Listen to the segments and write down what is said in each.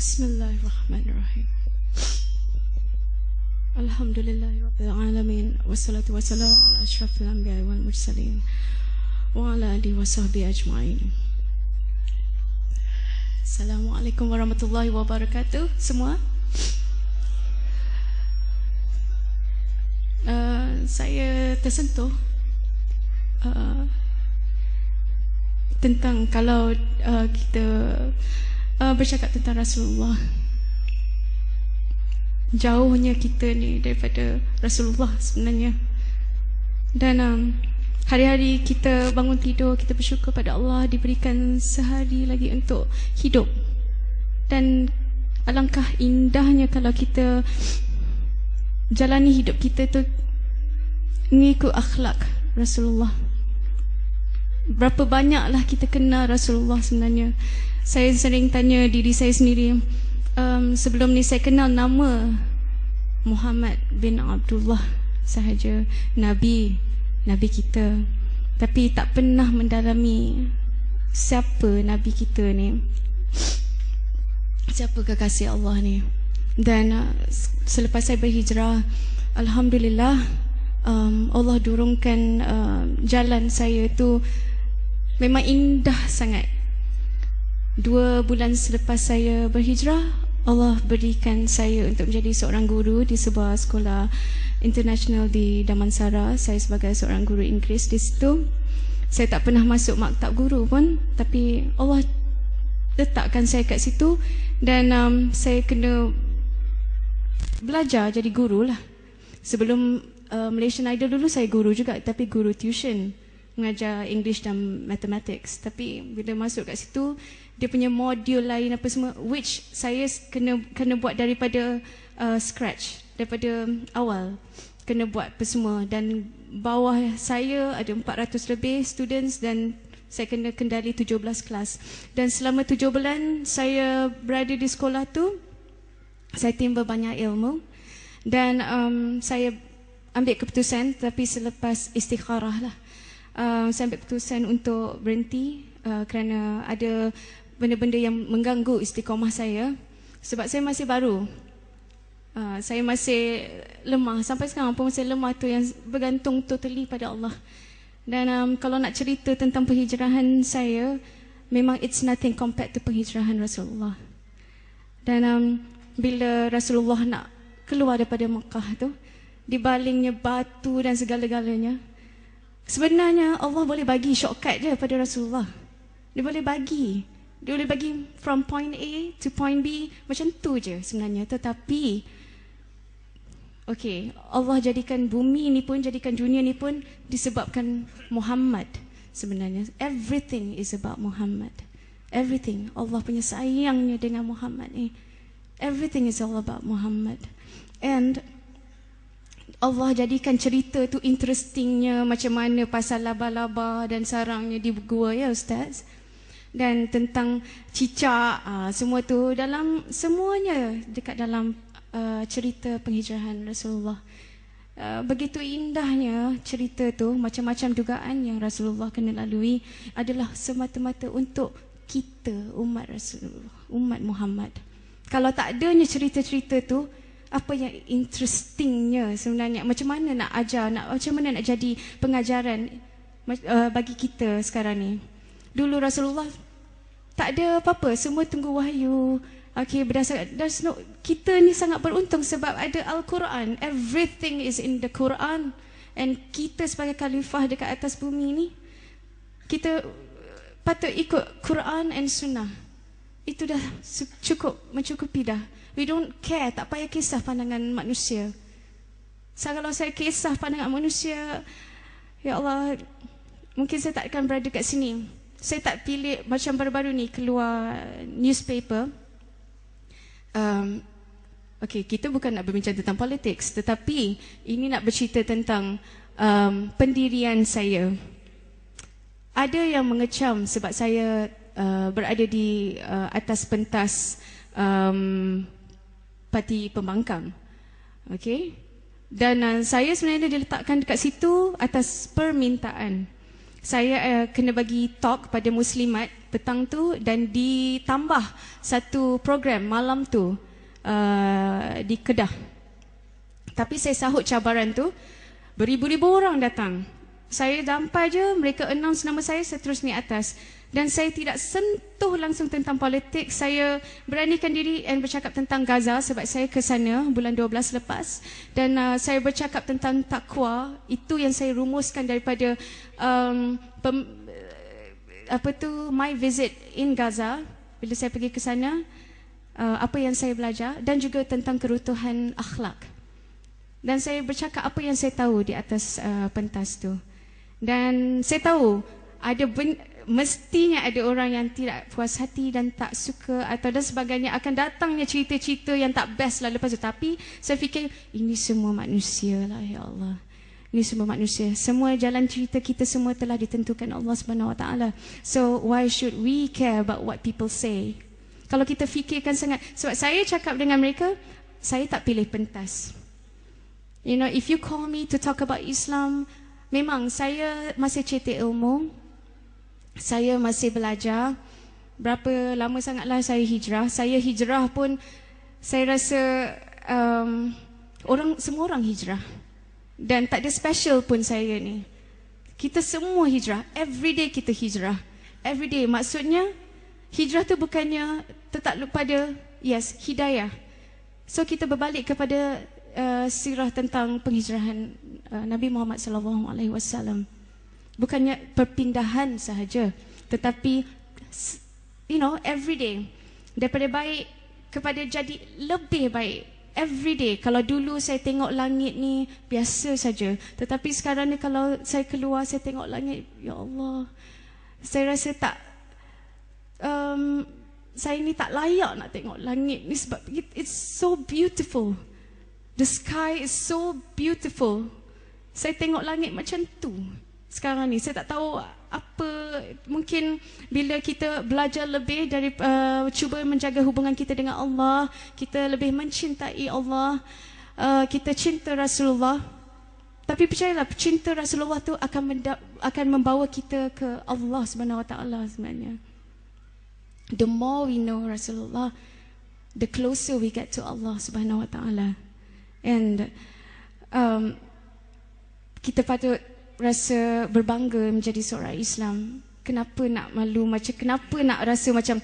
Bismillahirrahmanirrahim. Alhamdulillahirabbil alamin wassalatu wassalamu ala asyrafil anbiya'i wal mursalin wa ala alihi washabbihi ajmain. Assalamualaikum warahmatullahi wabarakatuh semua. Saya tersentuh tentang kalau kita bercakap tentang Rasulullah. Jauhnya kita ni daripada Rasulullah sebenarnya. Dan hari-hari kita bangun tidur, kita bersyukur pada Allah diberikan sehari lagi untuk hidup. Dan alangkah indahnya kalau kita jalani hidup kita tu mengikut akhlak Rasulullah. Berapa banyaklah kita kenal Rasulullah sebenarnya. Saya sering tanya diri saya sendiri, sebelum ni saya kenal nama Muhammad bin Abdullah sahaja, Nabi kita, tapi tak pernah mendalami siapa Nabi kita ni, siapa kekasih Allah ni. Dan selepas saya berhijrah, Alhamdulillah, Allah durungkan jalan saya tu memang indah sangat. 2 bulan selepas saya berhijrah, Allah berikan saya untuk menjadi seorang guru di sebuah sekolah international di Damansara. Saya sebagai seorang guru Inggeris di situ. Saya tak pernah masuk maktab guru pun, tapi Allah letakkan saya kat situ. Dan saya kena belajar jadi guru lah. Sebelum Malaysian Idol dulu saya guru juga, tapi guru tuition, mengajar English dan Mathematics. Tapi bila masuk kat situ, dia punya modul lain apa semua, which saya kena buat daripada scratch, daripada awal kena buat apa semua. Dan bawah saya ada 400 lebih students dan saya kena kendali 17 kelas. Dan selama 7 bulan saya berada di sekolah tu, saya timba banyak ilmu. Dan saya ambil keputusan, tapi selepas istikharah lah, saya ambil keputusan untuk berhenti kerana ada benda-benda yang mengganggu istiqamah saya. Sebab saya masih baru, saya masih lemah. Sampai sekarang pun masih lemah tu, yang bergantung totally pada Allah. Dan kalau nak cerita tentang penghijrahan saya, memang it's nothing compared to penghijrahan Rasulullah. Dan bila Rasulullah nak keluar daripada Mekah tu, dibalingnya batu dan segala-galanya, sebenarnya Allah boleh bagi shortcut je pada Rasulullah. Dia boleh bagi from point A to point B, macam tu je sebenarnya. Tetapi okay, Allah jadikan bumi ni pun, jadikan dunia ni pun disebabkan Muhammad sebenarnya. Everything is about Muhammad. Everything, Allah punya sayangnya dengan Muhammad ni, everything is all about Muhammad. And Allah jadikan cerita tu interestingnya, macam mana pasal laba-laba dan sarangnya di gua, ya Ustaz. Dan tentang cicak, semua tu dalam, semuanya dekat dalam cerita penghijrahan Rasulullah. Begitu indahnya cerita tu. Macam-macam dugaan yang Rasulullah kena lalui adalah semata-mata untuk kita, umat Rasulullah, umat Muhammad. Kalau tak adanya cerita-cerita tu, apa yang interestingnya sebenarnya? Macam mana nak ajar, macam mana nak jadi pengajaran bagi kita sekarang ni? Dulu Rasulullah tak ada apa-apa, semua tunggu wahyu. Okay, berdasarkan, kita ni sangat beruntung sebab ada Al-Quran. Everything is in the Quran. And kita sebagai khalifah dekat atas bumi ni, kita patut ikut Quran and Sunnah. Itu dah cukup, mencukupi dah. We don't care, tak payah kisah pandangan manusia. Kalau saya kisah pandangan manusia, ya Allah, mungkin saya tak akan berada kat sini. Saya tak pilih, macam baru-baru ni keluar newspaper. Okay, kita bukan nak berbincang tentang politik, tetapi ini nak bercerita tentang pendirian saya. Ada yang mengecam sebab saya berada di atas pentas Parti Pembangkang. Okay. Dan saya sebenarnya diletakkan dekat situ atas permintaan. Saya kena bagi talk pada muslimat petang tu, dan ditambah satu program malam tu di Kedah. Tapi saya sahut cabaran tu, beribu-ribu orang datang. Saya sampai je, mereka announce nama saya terus naik atas. Dan saya tidak sentuh langsung tentang politik. Saya beranikan diri dan bercakap tentang Gaza sebab saya ke sana bulan 12 lepas. Dan saya bercakap tentang takwa. Itu yang saya rumuskan daripada my visit in Gaza. Bila saya pergi ke sana, apa yang saya belajar, dan juga tentang kerutuhan akhlak. Dan saya bercakap apa yang saya tahu di atas pentas tu. Dan saya tahu mestinya ada orang yang tidak puas hati dan tak suka atau dan sebagainya, akan datangnya cerita-cerita yang tak best lah lepas tu. Tapi saya fikir ini semua manusia lah, ya Allah. Ini semua manusia. Semua jalan cerita kita semua telah ditentukan Allah Subhanahu Wa Taala. So why should we care about what people say? Kalau kita fikirkan sangat, sebab saya cakap dengan mereka, saya tak pilih pentas. You know, if you call me to talk about Islam, memang saya masih cetek ilmu. Saya masih belajar. Berapa lama sangatlah saya hijrah. Saya hijrah pun, saya rasa semua orang hijrah. Dan tak ada special pun saya ni. Kita semua hijrah. Everyday kita hijrah. Everyday. Maksudnya, hijrah tu bukannya tertakluk pada, hidayah. So kita berbalik kepada sirah tentang penghijrahan Nabi Muhammad SAW. Bukannya perpindahan sahaja, tetapi every day, daripada baik kepada jadi lebih baik. Every day. Kalau dulu saya tengok langit ni biasa saja, tetapi sekarang ni kalau saya keluar, saya tengok langit, ya Allah, saya rasa tak, saya ni tak layak nak tengok langit ni sebab it's so beautiful. The sky is so beautiful. Saya tengok langit macam tu sekarang ni. Saya tak tahu apa, mungkin bila kita belajar lebih dari cuba menjaga hubungan kita dengan Allah, kita lebih mencintai Allah, kita cinta Rasulullah. Tapi percayalah, cinta Rasulullah tu akan membawa kita ke Allah Subhanahu Wa Taala sebenarnya. The more we know Rasulullah, the closer we get to Allah Subhanahu Wa Taala. And kita patut rasa berbangga menjadi seorang Islam. Kenapa nak malu, kenapa nak rasa macam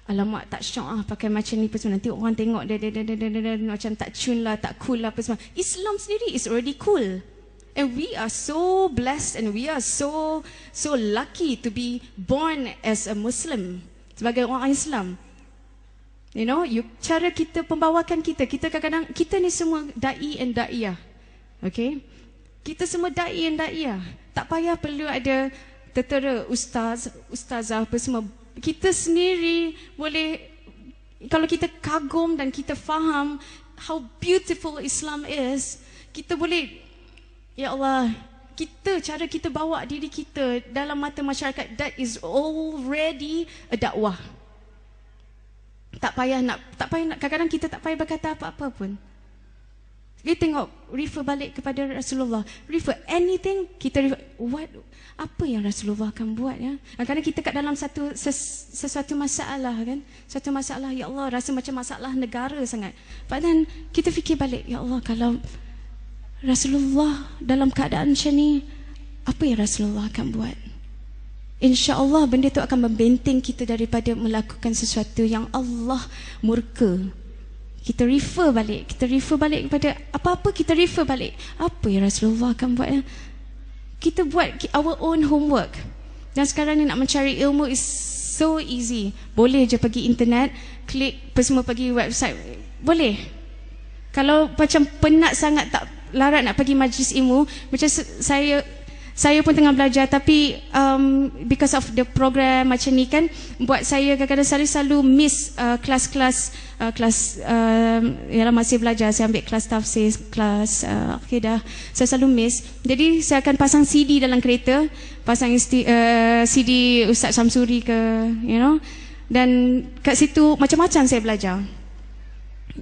alamak tak syok pakai macam ni, nanti orang tengok dia macam tak cun lah, tak cool lah apa semua. Islam sendiri is already cool. And we are so blessed and we are so lucky to be born as a Muslim, sebagai orang Islam. You know, cara kita, pembawakan kita kadang-kadang, kita ni semua da'i and da'iyah. Okay? Kita semua da'i and da'iyah. Tak payah perlu ada tertera ustazah apa semua. Kita sendiri boleh, kalau kita kagum dan kita faham how beautiful Islam is, kita boleh, ya Allah, cara kita bawa diri kita dalam mata masyarakat, that is already a dakwah. Tak payah nak, kadang-kadang kita tak payah berkata apa-apa pun. Kita tengok, refer balik kepada Rasulullah. Refer anything, kita refer, apa yang Rasulullah akan buat, ya. Kadang-kadang kita kat dalam sesuatu masalah, kan. Satu masalah, ya Allah, rasa macam masalah negara sangat. Padahal kita fikir balik, ya Allah, kalau Rasulullah dalam keadaan macam ni, apa yang Rasulullah akan buat? InsyaAllah benda tu akan membenteng kita daripada melakukan sesuatu yang Allah murka. Kita refer balik kepada apa-apa, kita refer balik. Apa yang Rasulullah akan buat? Kita buat our own homework. Dan sekarang ni nak mencari ilmu is so easy. Boleh je pergi internet, klik semua, pergi website. Boleh. Kalau macam penat sangat, tak larat nak pergi majlis ilmu, macam saya pun tengah belajar, tapi because of the program macam ni kan, buat saya kadang-kadang selalu miss kelas ialah masih belajar. Saya ambil kelas tafsir, kelas akidah, saya selalu miss. Jadi saya akan pasang CD dalam kereta, pasang CD Ustaz Samsuri ke, you know, dan kat situ macam-macam saya belajar.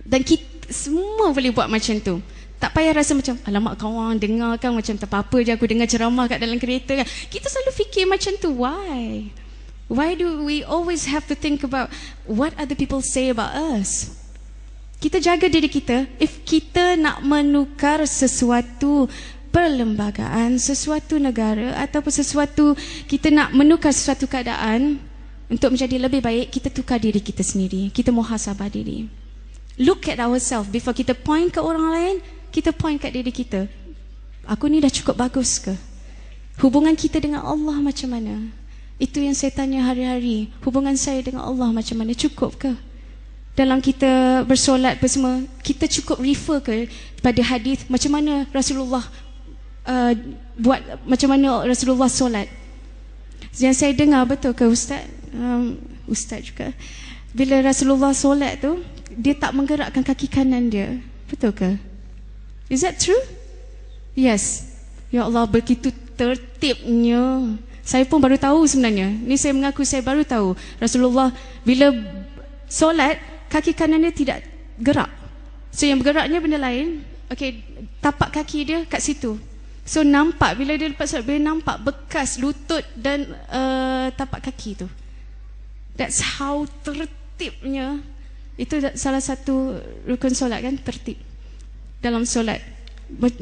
Dan kita semua boleh buat macam tu. Tak payah rasa macam, alamak kawan dengar kan macam tak apa-apa je aku dengar ceramah kat dalam kereta kan. Kita selalu fikir macam tu. Why? Why do we always have to think about what other people say about us? Kita jaga diri kita. If kita nak menukar sesuatu perlembagaan, sesuatu negara ataupun sesuatu, kita nak menukar sesuatu keadaan untuk menjadi lebih baik, kita tukar diri kita sendiri. Kita muhasabah diri. Look at ourselves. Before kita point ke orang lain, kita point kat diri kita. Aku ni dah cukup bagus ke? Hubungan kita dengan Allah macam mana? Itu yang saya tanya hari-hari. Hubungan saya dengan Allah macam mana? Cukup ke? Dalam kita bersolat semua, kita cukup refer ke pada hadis macam mana Rasulullah buat, macam mana Rasulullah solat? Yang saya dengar, betul ke Ustaz? Ustaz juga. Bila Rasulullah solat tu, dia tak menggerakkan kaki kanan dia. Betul ke? Is that true? Yes. Ya Allah, begitu tertibnya. Saya pun baru tahu sebenarnya. Ni saya mengaku saya baru tahu. Rasulullah bila solat, kaki kanan dia tidak gerak. So yang bergeraknya benda lain. Okay, tapak kaki dia kat situ. So nampak bila dia lepas solat, dia nampak bekas lutut dan tapak kaki tu. That's how tertibnya. Itu salah satu rukun solat kan, tertib dalam solat,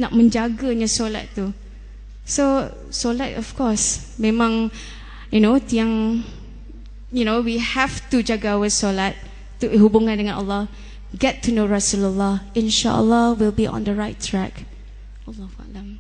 nak menjaganya solat tu. So solat of course memang yang we have to jaga our solat, to hubungan dengan Allah, get to know Rasulullah, insyaAllah we'll be on the right track. Allahu a'lam.